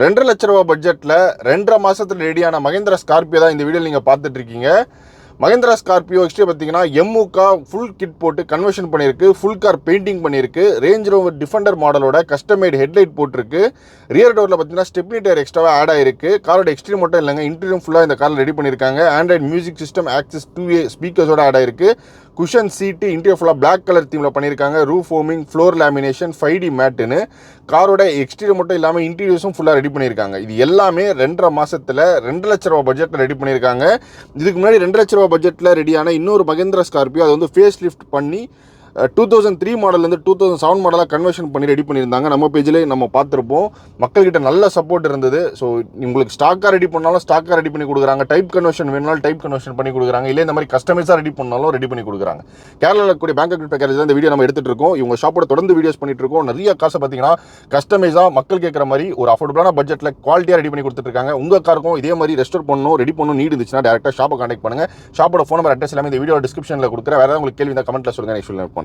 2.5 லட்ச ரூபா பட்ஜெட்டில் 2.5 மாதத்தில் ரெடியான மகேந்திரா ஸ்கார்பியோ தான் இந்த வீடியோ நீங்கள் பார்த்துட்டு இருக்கீங்க. மகேந்திரா ஸ்கார்பியோ எக்ஸ்ட்ரா பார்த்தீங்கன்னா எம்முகா ஃபுல் கிட் போட்டு கன்வர்ஷன் பண்ணியிருக்கு, ஃபுல் கார் பெயிண்டிங் பண்ணியிருக்கு, range rover Defender மாடலோட customised headlight போட்டிருக்கு. ரியர் டோரில் பார்த்தீங்கன்னா ஸ்டெப்னி டயர் எக்ஸ்ட்ராவாக ஆட் ஆயிருக்கு. காரோட எக்ஸ்ட்ரீம் மட்டும் இல்லைங்க, இன்டீரியர் ஃபுல்லாக இந்த காரில் ரெடி பண்ணியிருக்காங்க. Android music system access 2A ஸ்பீக்கர்ஸோட ஆட் ஆயிருக்கு. குஷன் சீட்டு இன்டீரியர் ஃபுல்லாக பிளாக் கலர் தீமில் பண்ணியிருக்காங்க. Roof foaming, floor lamination, 5D மேட்டுன்னு காரோட எக்ஸ்டீரியர் மட்டும் இல்லாமல் இன்டீரியர்ஸும் ஃபுல்லாக ரெடி பண்ணியிருக்காங்க. இது எல்லாமே 2.5 மாதத்தில் 2 லட்ச ரூபா பட்ஜெட்டில் ரெடி பண்ணியிருக்காங்க. இதுக்கு முன்னாடி 2 லட்ச ரூபா பட்ஜெட்டில் ரெடியான இன்னொரு மகேந்திரா ஸ்கார்பியோ அது வந்து ஃபேஸ் லிஃப்ட் பண்ணி 2003 மாடல்லேருந்து 2007 மாடலாக கன்வர்ஷன் பண்ணி ரெடி பண்ணியிருந்தாங்க. நம்ம பேஜில் நம்ம பார்த்துருப்போம். மக்கள்கிட்ட நல்ல சப்போர்ட் இருந்தது. ஸோ உங்களுக்கு ஸ்டாக்காக ரெடி பண்ணாலும் ஸ்டாக்காக ரெடி பண்ணி கொடுக்குறாங்க, டைப் கன்வர்ஷன் வேணுனாலும் டைப் கன்வர்ஷன் பண்ணி கொடுக்குறாங்க, இல்லை இந்த மாதிரி கஸ்டமைஸாக ரெடி பண்ணாலும் ரெடி பண்ணி கொடுக்குறாங்க. கேரளாவில் கூடிய பேங்க் பேக்கேஜ் தான் இந்த வீடியோ நம்ம எடுத்துகிட்டு இருக்கோம். இவங்க ஷாப்போட தொடர்ந்து வீடியோஸ் பண்ணிட்டு இருக்கோம். நிறைய காசை பார்த்தீங்கன்னா கஸ்டமைஸாக மக்கள் கேட்குற மாதிரி ஒரு அஃபோர்டபுளான பட்ஜெட்டில் குவாலிட்டியாக ரெடி பண்ணி கொடுத்துருக்காங்க. உங்கள் காருக்கும் இதே மாதிரி ரெஸ்டோர் பண்ணணும், ரெடி பண்ணணும் நீட் இருந்துச்சுன்னா டேரெக்டாக ஷாப்பை கான்டாக்ட் பண்ணுங்கள். ஷாப்போட ஃபோன் நம்பர் அட்ரஸ் எல்லாமே இந்த வீடியோ டிஸ்கிரிப்ஷனில் கொடுக்குறேன். வேறு ஏதாவது உங்களுக்கு கேள்வி இந்த கமெண்ட்டில் சொல்லுங்கள், நெக்ஸ்ட் பண்ணுறேன்.